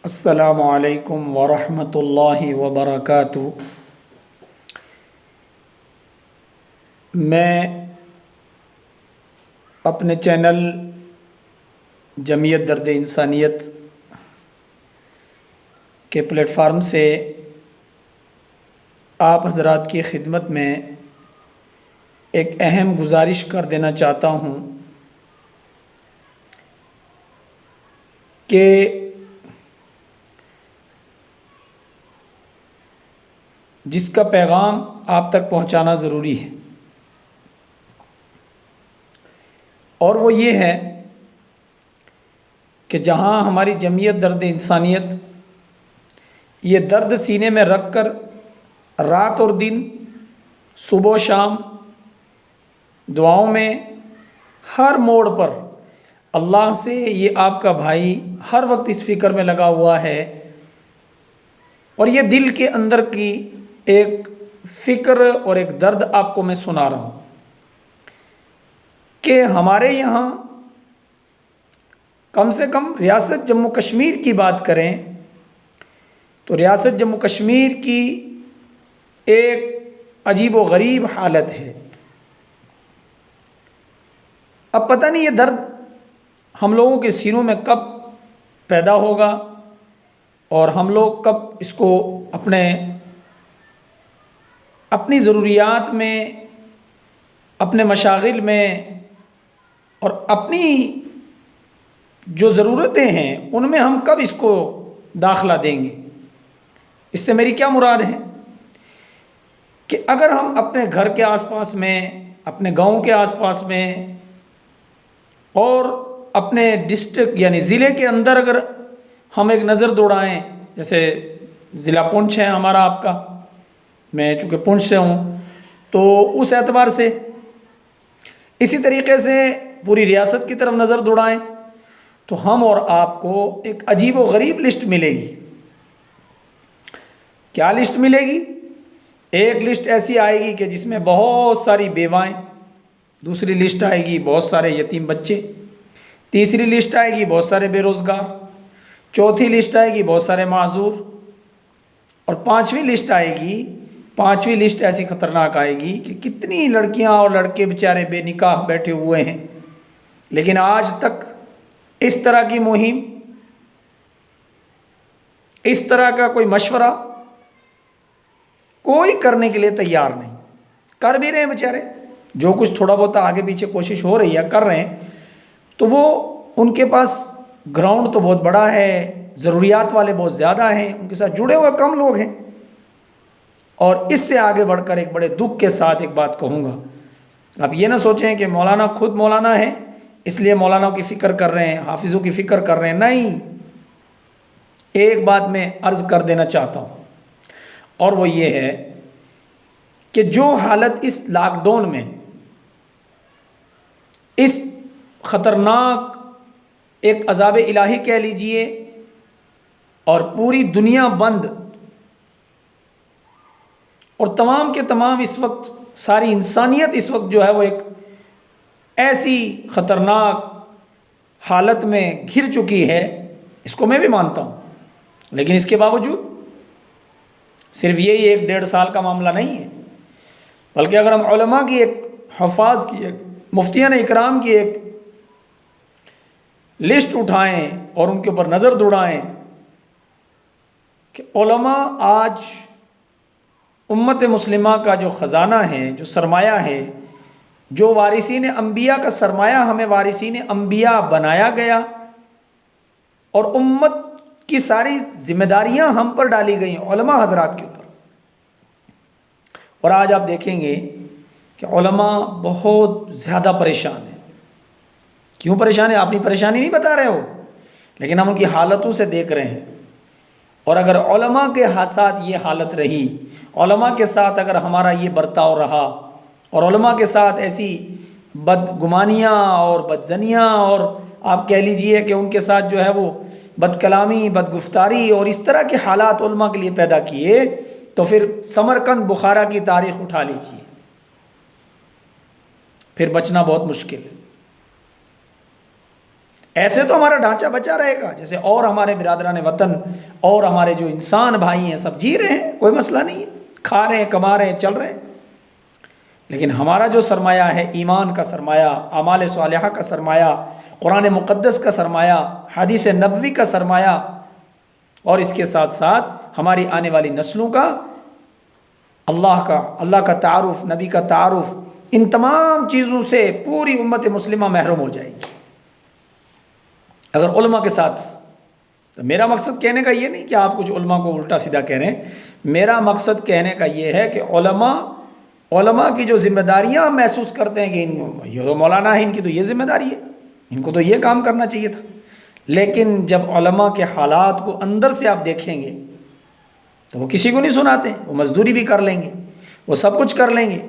अस्सलामु अलैकुम वरहमतुल्लाहि वबरकातुहू। मैं अपने चैनल जमीयत दर्द इंसानियत के प्लेटफार्म से आप हज़रात की खिदमत में एक अहम गुजारिश कर देना चाहता हूँ कि जिसका पैगाम आप तक पहुँचाना ज़रूरी है, और वो ये है कि जहाँ हमारी जमीयत दर्द इंसानियत ये दर्द सीने में रख कर रात और दिन, सुबह शाम दुआओं में, हर मोड़ पर अल्लाह से ये आपका भाई हर वक्त इस फ़िक्र में लगा हुआ है, और ये दिल के अंदर की एक फ़िक्र और एक दर्द आपको मैं सुना रहा हूँ कि हमारे यहाँ कम से कम रियासत जम्मू कश्मीर की बात करें तो रियासत जम्मू कश्मीर की एक अजीब व गरीब हालत है। अब पता नहीं ये दर्द हम लोगों के सीनों में कब पैदा होगा और हम लोग कब इसको अपनी ज़रूरियात में, अपने मशागिल में और अपनी जो ज़रूरतें हैं उनमें हम कब इसको दाखला देंगे। इससे मेरी क्या मुराद है कि अगर हम अपने घर के आसपास में, अपने गांव के आसपास में और अपने डिस्ट्रिक्ट यानी ज़िले के अंदर अगर हम एक नज़र दौड़ाएं, जैसे ज़िला पुंछ है हमारा, आपका, मैं चूँकि पुंछ से हूँ तो उस एतबार से, इसी तरीके से पूरी रियासत की तरफ नज़र दौड़ाएं तो हम और आपको एक अजीब व गरीब लिस्ट मिलेगी। क्या लिस्ट मिलेगी? एक लिस्ट ऐसी आएगी कि जिसमें बहुत सारी बेवाएं, दूसरी लिस्ट आएगी बहुत सारे यतीम बच्चे, तीसरी लिस्ट आएगी बहुत सारे बेरोज़गार, चौथी लिस्ट आएगी बहुत सारे माजूर, और पांचवी लिस्ट ऐसी ख़तरनाक आएगी कि कितनी लड़कियां और लड़के बेचारे बेनिकाह बैठे हुए हैं, लेकिन आज तक इस तरह की मुहिम, इस तरह का कोई मशवरा कोई करने के लिए तैयार नहीं। कर भी रहे हैं बेचारे, जो कुछ थोड़ा बहुत आगे पीछे कोशिश हो रही है कर रहे हैं, तो वो उनके पास ग्राउंड तो बहुत बड़ा है, ज़रूरियात वाले बहुत ज़्यादा हैं, उनके साथ जुड़े हुए कम लोग हैं। और इससे आगे बढ़कर एक बड़े दुख के साथ एक बात कहूँगा, आप ये ना सोचें कि मौलाना खुद मौलाना है इसलिए मौलानाओं की फ़िक्र कर रहे हैं, हाफिज़ों की फ़िक्र कर रहे हैं, नहीं। एक बात मैं अर्ज़ कर देना चाहता हूँ, और वो ये है कि जो हालत इस लॉकडाउन में, इस ख़तरनाक एक अज़ाब इलाही कह लीजिए, और पूरी दुनिया बंद और तमाम के तमाम इस वक्त सारी इंसानियत इस वक्त जो है वो एक ऐसी ख़तरनाक हालत में घिर चुकी है, इसको मैं भी मानता हूँ, लेकिन इसके बावजूद सिर्फ यही 1-1.5 साल का मामला नहीं है, बल्कि अगर हम उलमा की एक, हफ़ाज़ की एक, मुफ्तियान इकराम की एक लिस्ट उठाएं और उनके ऊपर नज़र दौड़ाएं कि उलमा आज उम्मत मुस्लिमा का जो ख़जाना है, जो सरमाया है, जो वारिसीन अंबिया का सरमाया हमें वारिसीन अंबिया बनाया गया, और उम्मत की सारी जिम्मेदारियां हम पर डाली गई उलमा हज़रात के ऊपर। और आज आप देखेंगे कि उलमा बहुत ज़्यादा परेशान हैं। क्यों परेशान है? अपनी परेशानी नहीं बता रहे हो, लेकिन हम उनकी हालतों से देख रहे हैं। और अगर उलमा के साथ ये हालत रही, उलमा के साथ अगर हमारा ये बर्ताव रहा, और उलमा के साथ ऐसी बदगुमानियाँ और बदजनियाँ, और आप कह लीजिए कि उनके साथ जो है वो बदकलामी, बदगुफ्तारी और इस तरह के हालात उलमा के लिए पैदा किए, तो फिर समरकंद बुखारा की तारीख़ उठा लीजिए, फिर बचना बहुत मुश्किल है। ऐसे तो हमारा ढांचा बचा रहेगा, जैसे और हमारे बिरादरान वतन और हमारे जो इंसान भाई हैं सब जी रहे हैं, कोई मसला नहीं है, खा रहे हैं, कमा रहे हैं, चल रहे हैं। लेकिन हमारा जो सरमाया है, ईमान का सरमाया, आमाल सालिहा का सरमाया, कुरान मुक़द्दस का सरमाया, हदीस नबवी का सरमाया, और इसके साथ साथ हमारी आने वाली नस्लों का अल्लाह का तारुफ, नबी का तारुफ, इन तमाम चीज़ों से पूरी उम्मत मुस्लिमा महरूम हो जाएगी अगर उलमा के साथ। तो मेरा मकसद कहने का ये नहीं कि आप कुछ उलमा को उल्टा सीधा कह रहे हैं, मेरा मकसद कहने का ये है कि उलमा की जो जिम्मेदारियाँ हम महसूस करते हैं कि ये तो मौलाना है, इनकी तो ये जिम्मेदारी है, इनको तो ये काम करना चाहिए था। लेकिन जब उलमा के हालात को अंदर से आप देखेंगे तो वो किसी को नहीं सुनाते, वो मजदूरी भी कर लेंगे, वो सब कुछ कर लेंगे।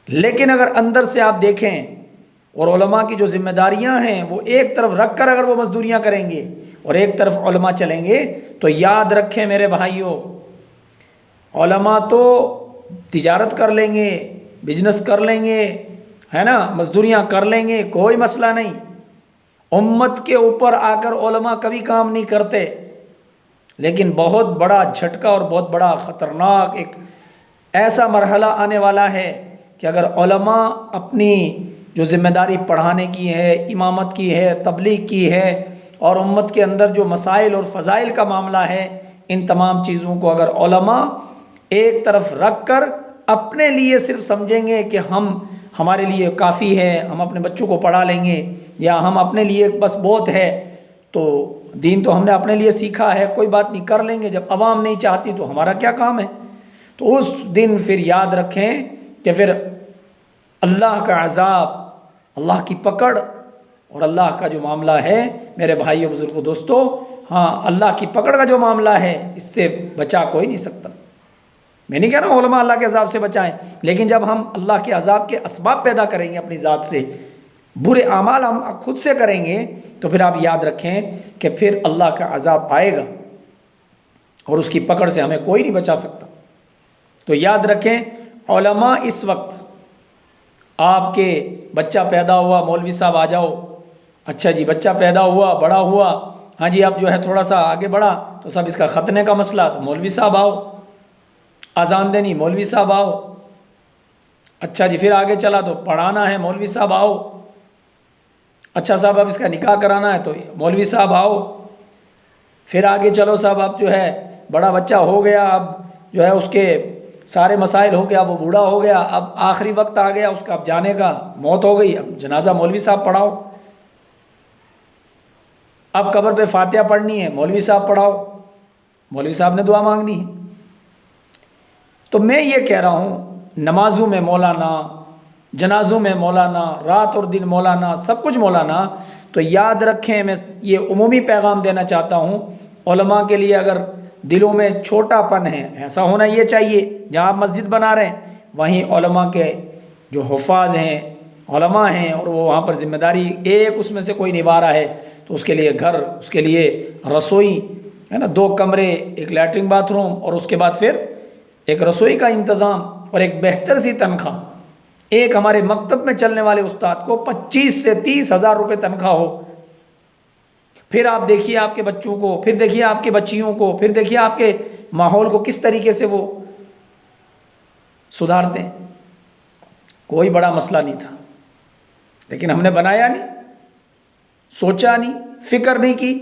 लेकिन अगर अंदर से आप देखें और उलमा की जो जिम्मेदारियां हैं वो एक तरफ रख कर अगर वो मजदूरियां करेंगे और एक तरफ उलमा चलेंगे, तो याद रखें मेरे भाइयों, उलमा तो तिजारत कर लेंगे, बिजनेस कर लेंगे, है ना, मजदूरियां कर लेंगे, कोई मसला नहीं। उम्मत के ऊपर आकर उलमा कभी काम नहीं करते। लेकिन बहुत बड़ा झटका और बहुत बड़ा ख़तरनाक एक ऐसा मरहला आने वाला है कि अगर उलमा अपनी जो ज़िम्मेदारी पढ़ाने की है, इमामत की है, तबलीग की है, और उम्मत के अंदर जो मसाइल और फ़ज़ाइल का मामला है, इन तमाम चीज़ों को अगर उलमा एक तरफ रख कर अपने लिए सिर्फ समझेंगे कि हमारे लिए काफ़ी है, हम अपने बच्चों को पढ़ा लेंगे, या हम अपने लिए बस बहुत है, तो दीन तो हमने अपने लिए सीखा है, कोई बात नहीं, कर लेंगे, जब अवाम नहीं चाहती तो हमारा क्या काम है। तो उस दिन फिर याद रखें कि फिर अल्लाह का अज़ाब, अल्लाह की पकड़ और अल्लाह का जो मामला है मेरे भाइयों बुजुर्गों दोस्तों, हाँ, अल्लाह की पकड़ का जो मामला है इससे बचा कोई नहीं सकता। मैं नहीं कह रहा हूँ उलमा अल्लाह के अज़ाब से बचाएं, लेकिन जब हम अल्लाह के अज़ाब के असबाब पैदा करेंगे अपनी ज़ात से, बुरे अमाल हम खुद से करेंगे, तो फिर आप याद रखें कि फिर अल्लाह का अज़ाब आएगा और उसकी पकड़ से हमें कोई नहीं बचा सकता। तो याद रखें, उलमा इस वक्त आपके बच्चा पैदा हुआ, मौलवी साहब आ जाओ, अच्छा जी बच्चा पैदा हुआ, बड़ा हुआ, हाँ जी अब जो है थोड़ा सा आगे बढ़ा तो सब इसका ख़तने का मसला, तो मौलवी साहब आओ, अजान देनी, मौलवी साहब आओ, अच्छा जी फिर आगे चला तो पढ़ाना है, मौलवी साहब आओ, अच्छा साहब अब इसका निकाह कराना है तो मौलवी साहब आओ, फिर आगे चलो साहब अब जो है बड़ा बच्चा हो गया, अब जो है उसके सारे मसाइल हो गया, वो बूढ़ा हो गया, अब आखिरी वक्त आ गया उसका, अब जाने का, मौत हो गई, अब जनाजा मौलवी साहब पढ़ाओ, अब कब्र पे फातिहा पढ़नी है, मौलवी साहब पढ़ाओ, मौलवी साहब ने दुआ मांगनी है। तो मैं ये कह रहा हूँ, नमाजों में मौलाना, जनाजों में मौलाना, रात और दिन मौलाना, सब कुछ मौलाना। तो याद रखें, मैं ये उमूमी पैगाम देना चाहता हूँ, उलमा के लिए अगर दिलों में छोटापन है, ऐसा होना ये चाहिए, जहाँ आप मस्जिद बना रहे हैं वहीं उलमा के जो हुफ़ाज़ हैं, उलमा हैं, और वो वहाँ पर ज़िम्मेदारी एक उसमें से कोई निभा रहा है, तो उसके लिए घर, उसके लिए रसोई, है ना, 2 कमरे, एक लैट्रिन बाथरूम, और उसके बाद फिर एक रसोई का इंतज़ाम और एक बेहतर सी तनख्वाह। एक हमारे मकतब में चलने वाले उस्ताद को 25 से 30 हज़ार रुपये तनख्वाह हो। फिर आप देखिए आपके बच्चों को, फिर देखिए आपके बच्चियों को, फिर देखिए आपके माहौल को किस तरीके से वो सुधारते हैं। कोई बड़ा मसला नहीं था, लेकिन हमने बनाया नहीं, सोचा नहीं, फिक्र नहीं की,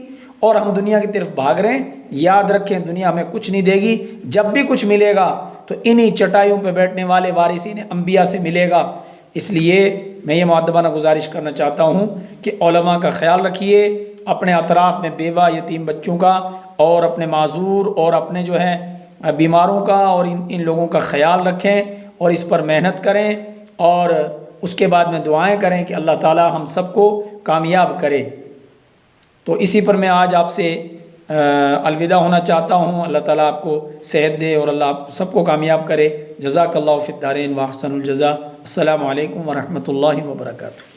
और हम दुनिया की तरफ भाग रहे हैं। याद रखें, दुनिया हमें कुछ नहीं देगी, जब भी कुछ मिलेगा तो इन्हीं चटाइयों पर बैठने वाले वारिसीन अंबिया से मिलेगा। इसलिए मैं ये मुअद्दबाना गुजारिश करना चाहता हूँ कि उलमा का ख्याल रखिए, अपने अतराफ़ में बेवा यतीम बच्चों का, और अपने माजूर और अपने जो है बीमारों का, और इन लोगों का ख्याल रखें और इस पर मेहनत करें, और उसके बाद में दुआएं करें कि अल्लाह ताला हम सबको कामयाब करे। तो इसी पर मैं आज आपसे अलविदा होना चाहता हूँ। अल्लाह ताला आपको सेहत दे और अल्लाह आप सबको कामयाब करे। जज़ाकल्लाहु फ़िद दारैन व अहसनुल जज़ा। अस्सलामु अलैकुम व रहमतुल्लाहि व बरकातुहू।